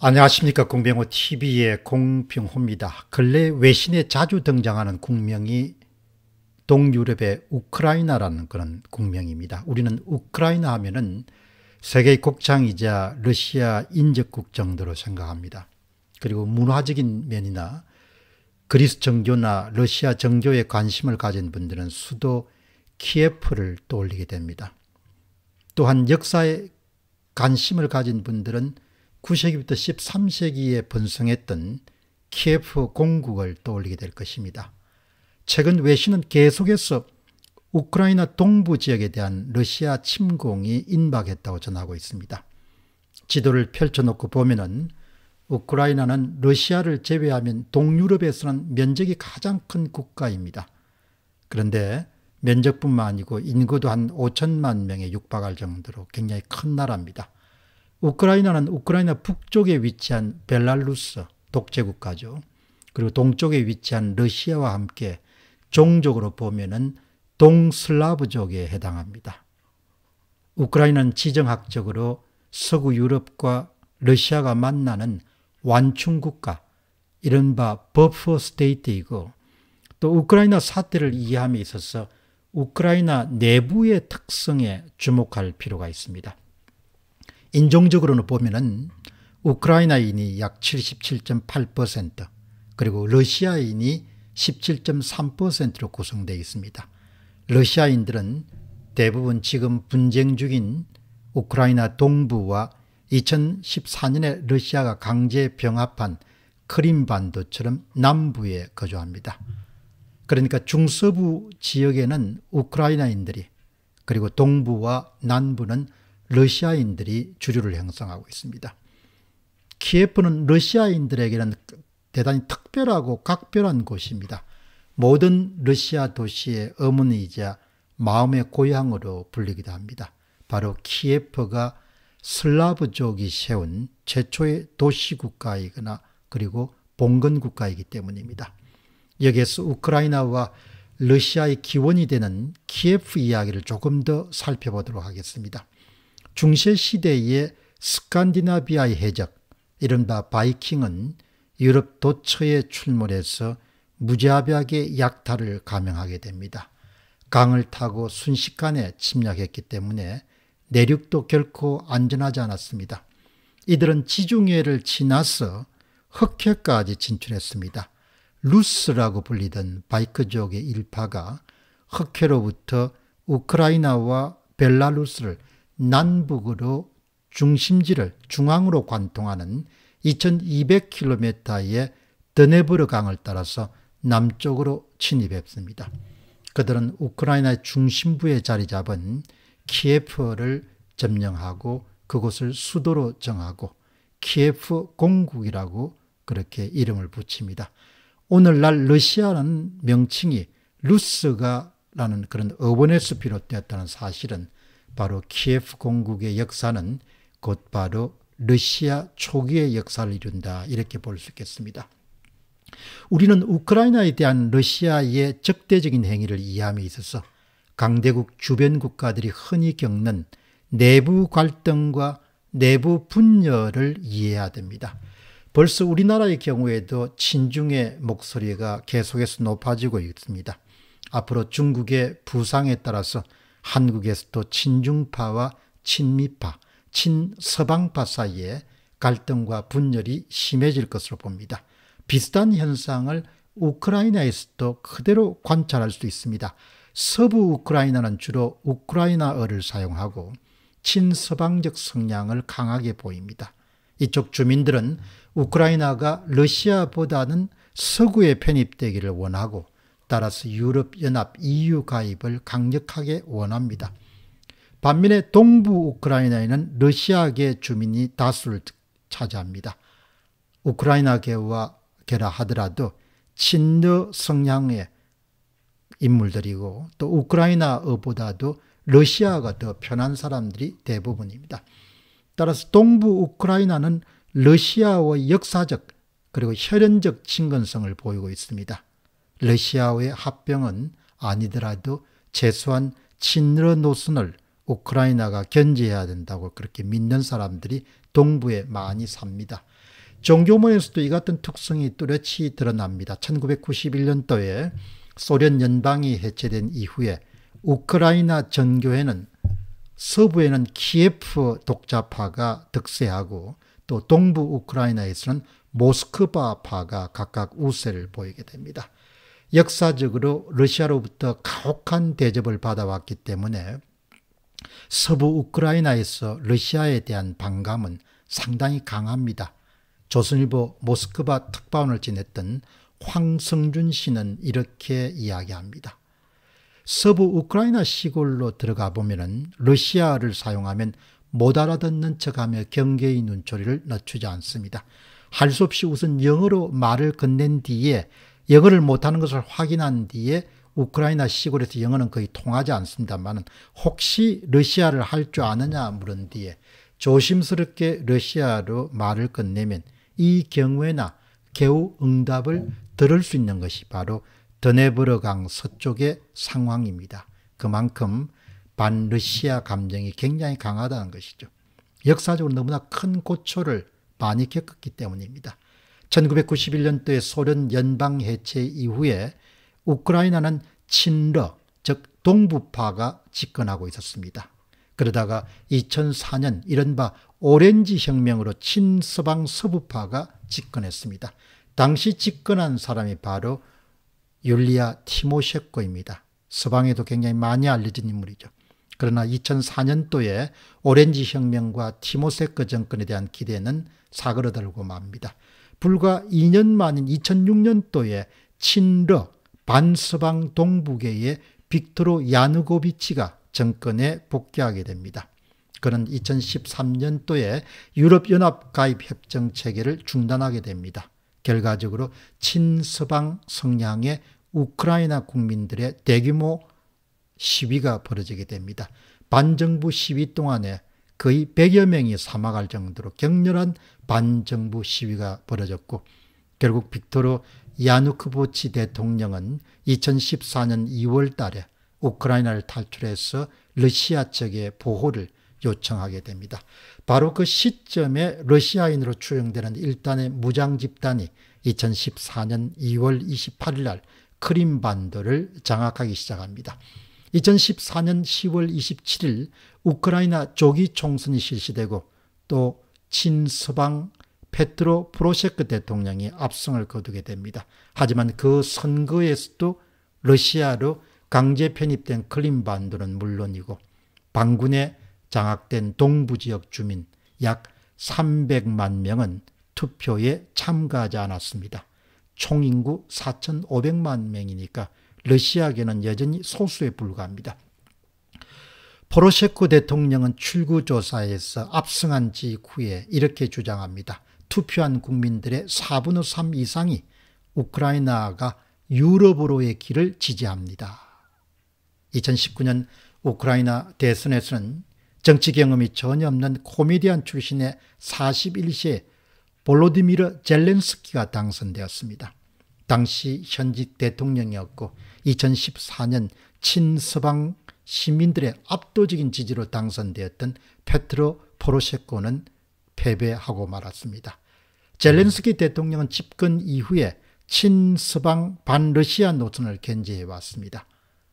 안녕하십니까. 공병호 TV의 공병호입니다. 근래 외신에 자주 등장하는 국명이 동유럽의 우크라이나라는 그런 국명입니다. 우리는 우크라이나 하면은 세계의 곡창이자 러시아 인접국 정도로 생각합니다. 그리고 문화적인 면이나 그리스 정교나 러시아 정교에 관심을 가진 분들은 수도 키예프를 떠올리게 됩니다. 또한 역사에 관심을 가진 분들은 9세기부터 13세기에 번성했던 키예프 공국을 떠올리게 될 것입니다. 최근 외신은 계속해서 우크라이나 동부 지역에 대한 러시아 침공이 임박했다고 전하고 있습니다. 지도를 펼쳐놓고 보면은 우크라이나는 러시아를 제외하면 동유럽에서는 면적이 가장 큰 국가입니다. 그런데 면적뿐만 아니고 인구도 한 5천만 명에 육박할 정도로 굉장히 큰 나라입니다. 우크라이나는 우크라이나 북쪽에 위치한 벨라루스 독재국가죠. 그리고 동쪽에 위치한 러시아와 함께 종족으로 보면은 동슬라브족에 해당합니다. 우크라이나는 지정학적으로 서구 유럽과 러시아가 만나는 완충국가, 이른바 버퍼 스테이트이고, 또 우크라이나 사태를 이해함에 있어서 우크라이나 내부의 특성에 주목할 필요가 있습니다. 인종적으로는 보면은 우크라이나인이 약 77.8%, 그리고 러시아인이 17.3%로 구성되어 있습니다. 러시아인들은 대부분 지금 분쟁 중인 우크라이나 동부와 2014년에 러시아가 강제 병합한 크림반도처럼 남부에 거주합니다. 그러니까 중서부 지역에는 우크라이나인들이, 그리고 동부와 남부는 러시아인들이 주류를 형성하고 있습니다. 키예프는 러시아인들에게는 대단히 특별하고 각별한 곳입니다. 모든 러시아 도시의 어머니이자 마음의 고향으로 불리기도 합니다. 바로 키예프가 슬라브족이 세운 최초의 도시국가이거나 그리고 봉건국가이기 때문입니다. 여기에서 우크라이나와 러시아의 기원이 되는 키예프 이야기를 조금 더 살펴보도록 하겠습니다. 중세시대의 스칸디나비아의 해적, 이른바 바이킹은 유럽 도처에 출몰해서 무자비하게 약탈을 감행하게 됩니다. 강을 타고 순식간에 침략했기 때문에 내륙도 결코 안전하지 않았습니다. 이들은 지중해를 지나서 흑해까지 진출했습니다. 루스라고 불리던 바이크족의 일파가 흑해로부터 우크라이나와 벨라루스를 남북으로 중앙으로 관통하는 2200km의 드네브르 강을 따라서 남쪽으로 침입했습니다. 그들은 우크라이나의 중심부에 자리 잡은 키예프를 점령하고 그곳을 수도로 정하고 키예프 공국이라고 그렇게 이름을 붙입니다. 오늘날 러시아라는 명칭이 루스가라는 그런 어원에서 비롯되었다는 사실은 바로 키예프 공국의 역사는 곧바로 러시아 초기의 역사를 이룬다, 이렇게 볼 수 있겠습니다. 우리는 우크라이나에 대한 러시아의 적대적인 행위를 이해함에 있어서 강대국 주변 국가들이 흔히 겪는 내부 갈등과 내부 분열을 이해해야 됩니다. 벌써 우리나라의 경우에도 친중의 목소리가 계속해서 높아지고 있습니다. 앞으로 중국의 부상에 따라서 한국에서도 친중파와 친미파, 친서방파 사이에 갈등과 분열이 심해질 것으로 봅니다. 비슷한 현상을 우크라이나에서도 그대로 관찰할 수 있습니다. 서부 우크라이나는 주로 우크라이나어를 사용하고 친서방적 성향을 강하게 보입니다. 이쪽 주민들은 우크라이나가 러시아보다는 서구에 편입되기를 원하고, 따라서 유럽연합 EU 가입을 강력하게 원합니다. 반면에 동부 우크라이나에는 러시아계 주민이 다수를 차지합니다. 우크라이나계와 계라 하더라도 친러 성향의 인물들이고, 또 우크라이나어보다도 러시아가 더 편한 사람들이 대부분입니다. 따라서 동부 우크라이나는 러시아의 역사적 그리고 혈연적 친근성을 보이고 있습니다. 러시아의 합병은 아니더라도 최소한 친러 노선을 우크라이나가 견제해야 된다고 그렇게 믿는 사람들이 동부에 많이 삽니다. 종교문에서도 이 같은 특성이 뚜렷이 드러납니다. 1991년도에 소련 연방이 해체된 이후에 우크라이나 전교회는 서부에는 키예프 독자파가 득세하고 또 동부 우크라이나에서는 모스크바파가 각각 우세를 보이게 됩니다. 역사적으로 러시아로부터 가혹한 대접을 받아왔기 때문에 서부 우크라이나에서 러시아에 대한 반감은 상당히 강합니다. 조선일보 모스크바 특파원을 지냈던 황성준 씨는 이렇게 이야기합니다. 서부 우크라이나 시골로 들어가 보면은 러시아를 사용하면 못 알아듣는 척하며 경계의 눈초리를 늦추지 않습니다. 할 수 없이 우선 영어로 말을 건넨 뒤에 영어를 못하는 것을 확인한 뒤에 우크라이나 시골에서 영어는 거의 통하지 않습니다만 혹시 러시아를 할 줄 아느냐 물은 뒤에 조심스럽게 러시아로 말을 건네면 이 경우에나 겨우 응답을 들을 수 있는 것이 바로 드네브르강 서쪽의 상황입니다. 그만큼 반러시아 감정이 굉장히 강하다는 것이죠. 역사적으로 너무나 큰 고초를 많이 겪었기 때문입니다. 1991년도에 소련 연방 해체 이후에 우크라이나는 친러, 즉 동부파가 집권하고 있었습니다. 그러다가 2004년 이른바 오렌지 혁명으로 친서방 서부파가 집권했습니다. 당시 집권한 사람이 바로 율리아 티모셰코입니다. 서방에도 굉장히 많이 알려진 인물이죠. 그러나 2004년도에 오렌지 혁명과 티모셰코 정권에 대한 기대는 사그러들고 맙니다. 불과 2년 만인 2006년도에 친러 반서방 동북계의 빅토르 야누고비치가 정권에 복귀하게 됩니다. 그는 2013년도에 유럽연합 가입 협정 체계를 중단하게 됩니다. 결과적으로 친서방 성향의 우크라이나 국민들의 대규모 시위가 벌어지게 됩니다. 반정부 시위 동안에 거의 100여 명이 사망할 정도로 격렬한 반정부 시위가 벌어졌고 결국 빅토르 야누코비치 대통령은 2014년 2월 달에 우크라이나를 탈출해서 러시아 측의 보호를 요청하게 됩니다. 바로 그 시점에 러시아인으로 추정되는 일단의 무장 집단이 2014년 2월 28일 날 크림반도를 장악하기 시작합니다. 2014년 10월 27일 우크라이나 조기 총선이 실시되고 또 친서방 페트로 포로셰크 대통령이 압승을 거두게 됩니다. 하지만 그 선거에서도 러시아로 강제 편입된 크림반도는 물론이고 반군에 장악된 동부지역 주민 약 300만 명은 투표에 참가하지 않았습니다. 총인구 4,500만 명이니까 러시아계는 여전히 소수에 불과합니다. 포로셰코 대통령은 출구조사에서 압승한 직후에 이렇게 주장합니다. 투표한 국민들의 4분의 3 이상이 우크라이나가 유럽으로의 길을 지지합니다. 2019년 우크라이나 대선에서는 정치 경험이 전혀 없는 코미디언 출신의 41세 볼로디미르 젤렌스키가 당선되었습니다. 당시 현직 대통령이었고 2014년 친서방 시민들의 압도적인 지지로 당선되었던 페트로 포로셰코는 패배하고 말았습니다. 젤렌스키 대통령은 집권 이후에 친서방 반러시아 노선을 견지해 왔습니다.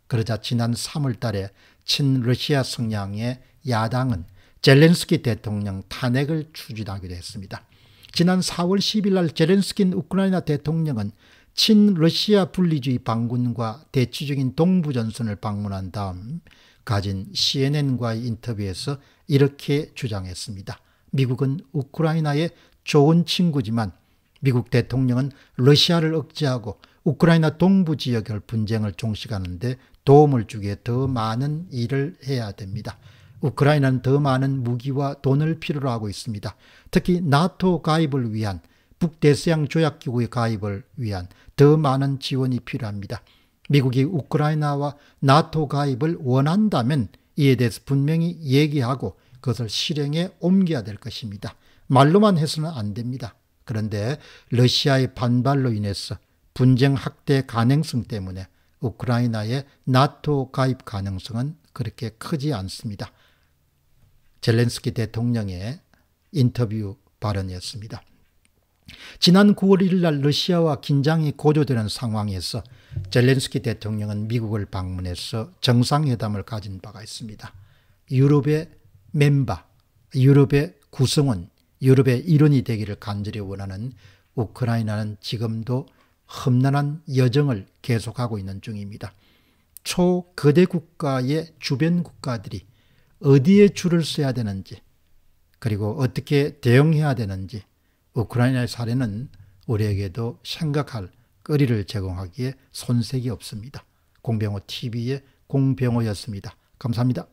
그러자 지난 3월 달에 친러시아 성향의 야당은 젤렌스키 대통령 탄핵을 추진하기도 했습니다. 지난 4월 10일 날 젤렌스키 우크라이나 대통령은 친러시아 분리주의 반군과 대치적인 동부전선을 방문한 다음 가진 CNN과의 인터뷰에서 이렇게 주장했습니다. 미국은 우크라이나의 좋은 친구지만 미국 대통령은 러시아를 억제하고 우크라이나 동부 지역의 분쟁을 종식하는데 도움을 주기 위해 더 많은 일을 해야 됩니다. 우크라이나는 더 많은 무기와 돈을 필요로 하고 있습니다. 특히 나토 가입을 위한 북대서양 조약기구의 가입을 위한 더 많은 지원이 필요합니다. 미국이 우크라이나와 나토 가입을 원한다면 이에 대해서 분명히 얘기하고 그것을 실행에 옮겨야 될 것입니다. 말로만 해서는 안 됩니다. 그런데 러시아의 반발로 인해서 분쟁 확대 가능성 때문에 우크라이나의 나토 가입 가능성은 그렇게 크지 않습니다. 젤렌스키 대통령의 인터뷰 발언이었습니다. 지난 9월 1일 날 러시아와 긴장이 고조되는 상황에서 젤렌스키 대통령은 미국을 방문해서 정상회담을 가진 바가 있습니다. 유럽의 멤버, 유럽의 구성원, 유럽의 일원이 되기를 간절히 원하는 우크라이나는 지금도 험난한 여정을 계속하고 있는 중입니다. 초거대 국가의 주변 국가들이 어디에 줄을 서야 되는지, 그리고 어떻게 대응해야 되는지 우크라이나의 사례는 우리에게도 생각할 거리를 제공하기에 손색이 없습니다. 공병호 TV의 공병호였습니다. 감사합니다.